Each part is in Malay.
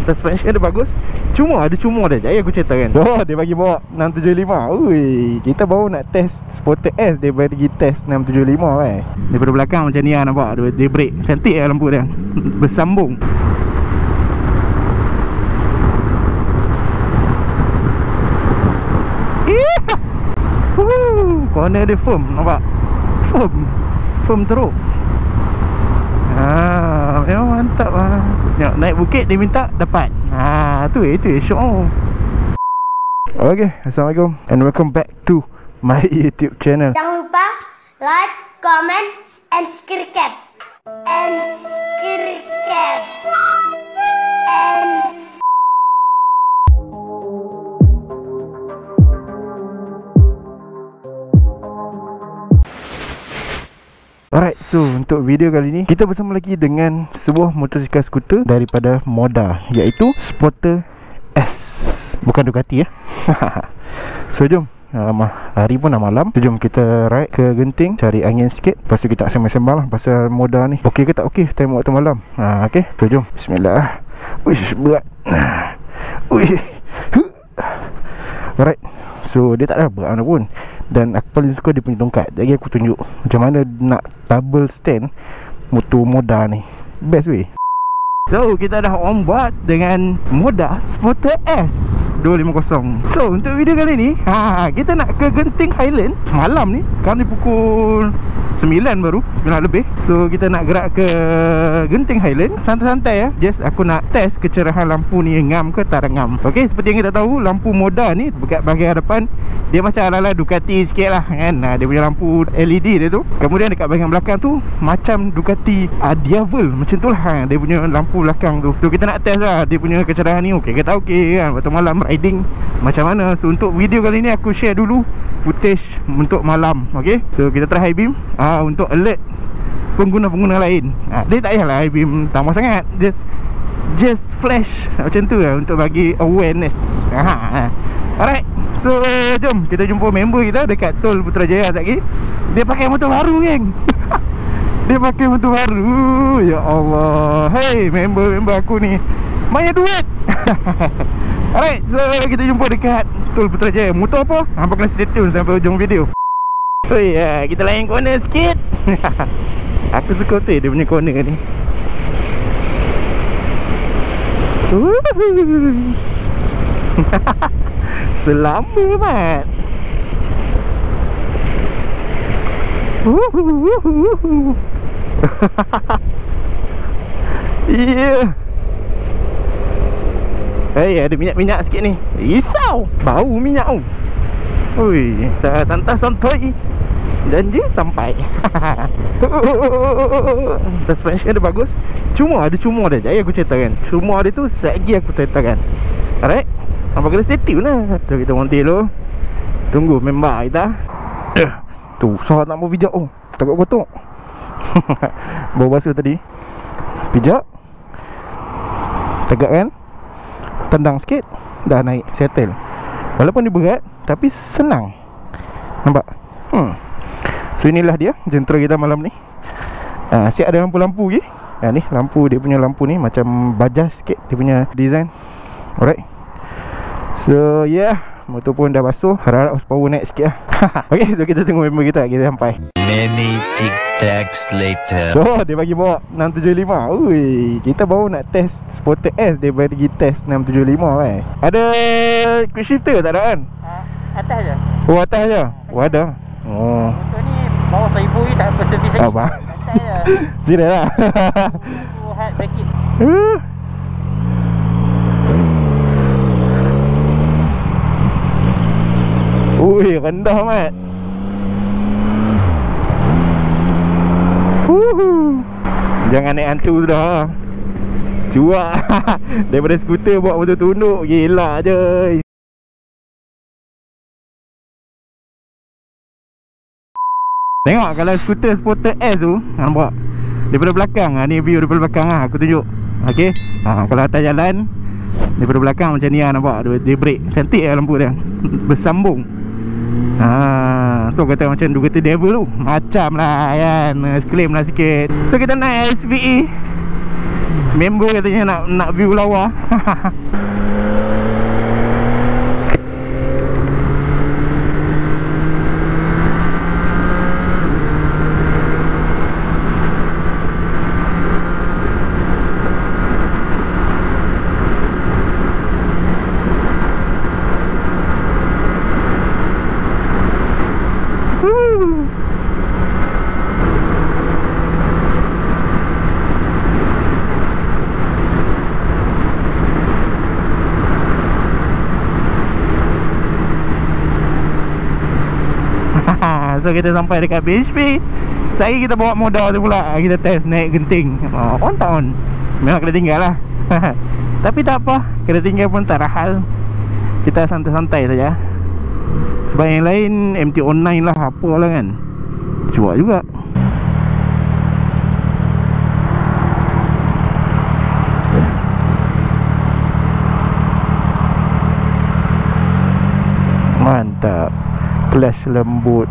Suspension dia bagus. Cuma ada dia. Aku cerita kan. Oh, dia bagi bawa 675. Ui, kita baru nak test Sporter S, dia bagi test 675 kan. Daripada belakang macam ni lah nampak. Dia brake. Cantik lah lampu dia. Bersambung. Corner dia firm, nampak? Firm teruk. Memang mantap lah. Tengok, naik bukit dia minta, dapat. Itu syok. Okay, Assalamualaikum and welcome back to my YouTube channel. Jangan lupa like, comment, and subscribe. Alright, so untuk video kali ni kita bersama lagi dengan sebuah motosikal skuter daripada Moda, iaitu Sporter S. Bukan Ducati ya. So jom, hari pun dah malam. So jom kita ride ke Genting, cari angin sikit. Lepas tu kita sembang-sembang lah pasal Moda ni. Okey ke tak okey time waktu malam. Okey, so jom. Bismillah. Uish, berat. Alright, so dia tak ada berat mana pun. Dan aku paling suka dia punya tongkat. Jadi aku tunjuk macam mana nak double stand motor Moda ni. Best weh. So kita dah on board dengan Moda Sporter S 250. So untuk video kali ni kita nak ke Genting Highland malam ni. Sekarang ni pukul 9 baru, 9 lebih. So kita nak gerak ke Genting Highland santai-santai ya. Just aku nak test kecerahan lampu ni, ngam ke tak ngam. Okay, seperti yang kita tahu, lampu Moda ni dekat bahagian hadapan dia macam ala-ala Ducati sikit lah kan. Dia punya lampu LED dia tu. Kemudian dekat bahagian belakang tu macam Ducati Diavel, macam tu lah dia punya lampu belakang tu. So kita nak test lah dia punya kecerahan ni okey ke tak okey kan. Waktu malam riding macam mana. So untuk video kali ni aku share dulu footage untuk malam. Okay, so kita try high beam untuk alert pengguna-pengguna lain. Dia tak payahlah high beam tambah sangat, just flash macam tu lah untuk bagi awareness. Alright, so jom kita jumpa member kita dekat Tol Putrajaya sekejap lagi. Dia pakai motor baru geng. Dia pakai motor baru. Ya Allah. Hey, member aku ni banyak duit. Alright, so kita jumpa dekat Tol Putrajaya. Motor apa? Hampa kena stay tune sampai ujung video. Oi, kita layan corner sikit. Aku suka tu dia punya corner ni. Selama mat. Yeah. Hey, ada minyak-minyak sikit ni. Risau, bau minyak tu. Ui, santai-santai. Janji sampai. Suspension dia bagus. Cuma dia. Jadi aku ceritakan. Cuma dia tu lagi aku ceritakan. Alright, apa kena stay tune lah. So kita montir dulu. Tunggu member kita. Tu, sahabat nak mau pijak. Oh, takut kotor. Bau basuh tadi. Pijak. Tegak kan. Tendang sikit. Dah naik, settle. Walaupun dia berat, tapi senang. Nampak? So inilah dia jentera kita malam ni. Siap ada lampu-lampu lagi. Ni lampu, dia punya lampu ni macam Bajaj sikit dia punya design. Alright. So yeah, motor pun dah basuh. Harap horsepower naik sikit lah. Okay, so kita tunggu member kita sampai. Many tic-tacs later. Oh, dia bagi bawa 675. Ui, kita baru nak test Sporter S, dia bagi test 675 kan. Ada quick shifter tak ada kan? Atas je. Oh, atas je. Oh, ada. Oh. Motor ni bawa 1000 ni tak apa servis lagi. Apa? Atas je. Serius lah. Hat bracket. Ui, rendah mat. Jangan naik hantu dah. Cuak. Daripada skuter buat motor tunduk. Gila je. Tengok kalau skuter Sporter S tu, nampak daripada belakang. Ni view daripada belakang aku tunjuk. Okey. Kalau atas jalan daripada belakang macam ni nampak dia brake. Cantik lah lampu dia. Bersambung. Tu kata macam Ducati Devil tu. Macam lah kan. Claim lah sikit. So kita naik SVE Member katanya nak view lawa. So kita sampai dekat BHP. Sehari kita bawa modal tu pula. Kita test naik genting. On tak on? Memang kena tinggal lah. Tapi tak apa, kena tinggal pun tak ada hal. Kita santai-santai saja. Sebab yang lain MT online lah, apalah kan. Cuak juga. Mantap. Clash lembut.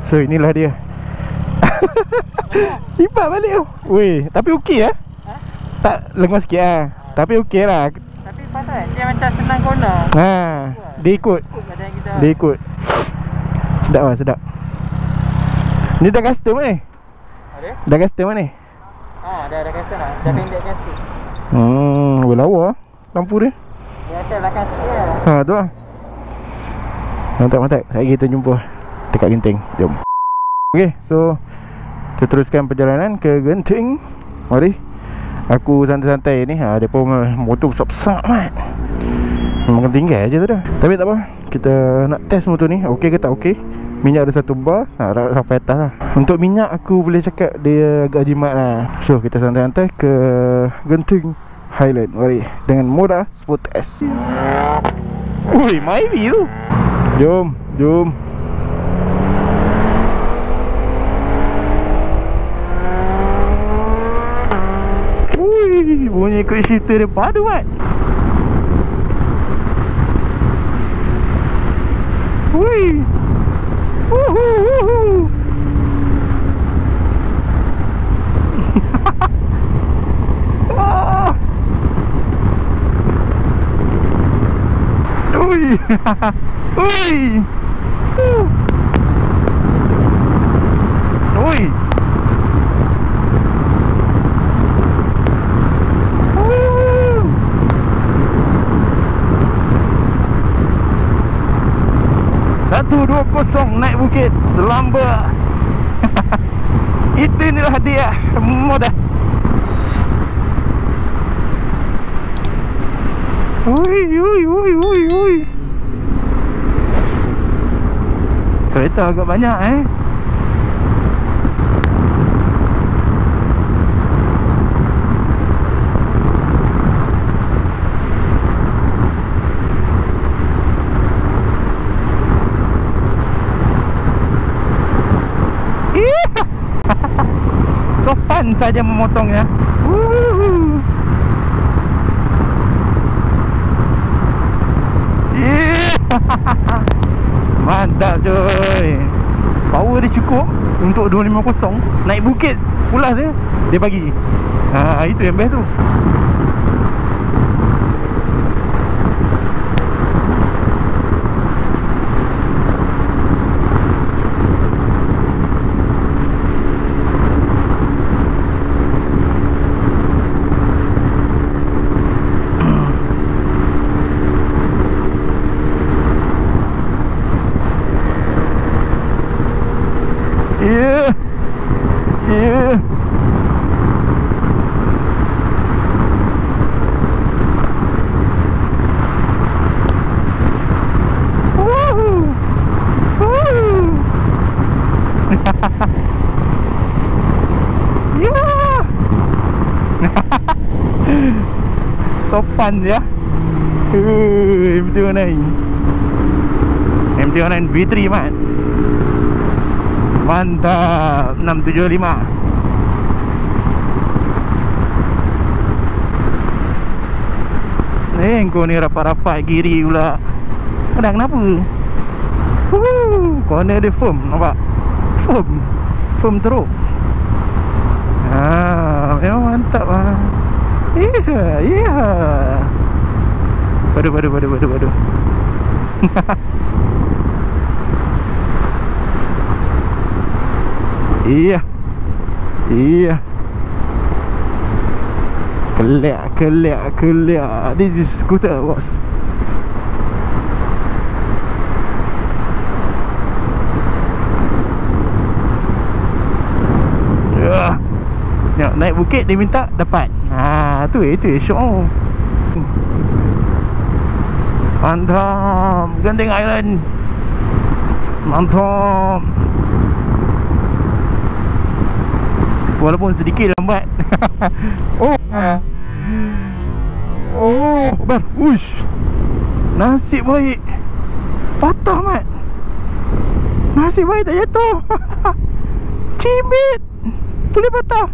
So inilah dia. Lipat balik tu. Weh, tapi okey lah. Tak lengas sikit lah. Tapi okey lah. Tapi pasal dia macam senang corner. Dia ikut. Badan kita. Dia ikut. Sedap lah, sedap. Ni dah custom ni? Ada? Dah custom ni? Dah custom lah. Dah pendek custom. Berlawa lampu dia. Biasa belakang sikit lah. Tu lah. Mantap. Hari kita jumpa dekat Genting. Jom. Okay, so kita teruskan perjalanan ke Genting. Mari. Aku santai-santai ni. Dia pun motor besar-besar mat. Memang kena tinggal je tu dah. Tapi tak apa, kita nak test motor ni. Okey ke tak okey. Minyak ada 1 bar. Sampai atas lah. Untuk minyak aku boleh cakap dia agak jimat lah. So kita santai-santai ke Genting Highland. Mari. Dengan Moda Sport S. Ui, Myvi tu. Jom. Ui, bunyi quick shifter dia padu mat. Ui. Wuhu. Ui. Ui. Ui. Satu 2-0 naik bukit selamba. Itu inilah hadiah Moda. Ui. Kereta agak banyak Sopan saja memotongnya. Mantap coy. Power dia cukup untuk 250. Naik bukit pulas dia bagi. Itu yang best tu. Yeah. Sopan ya. MT-09 V3 mat. Mantap. 675. Kau ni rapat-rapat kiri pula. Kenapa? Corner dia firm. Nampak? Firm teruk. Memang mantap lah. Yeah. Waduh. Iya. Keliak. This is scooter, boss. Naik bukit dia minta dapat. Tu syok. Mantap. Genting Island. Mantap. Walaupun sedikit lambat. Bar. Uish. Nasib baik. Patah, Mat. Nasib baik tak jatuh. Cimit. Boleh patah.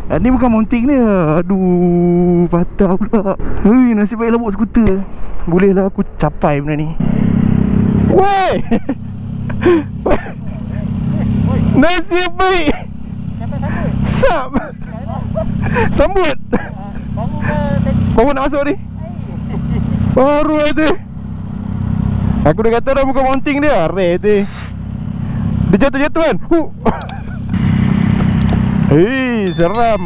Ni bukan mounting dia. Aduh, patah pula. Nasib baik labuk skuter. Bolehlah aku capai benda ni. Weh. Nasib baik. Sap. Sambut. Baru nak masuk ni. Baru tu. Aku dah kata dah bukan mounting dia. Rare tu. Dia jatuh-jatuh kan. Seram.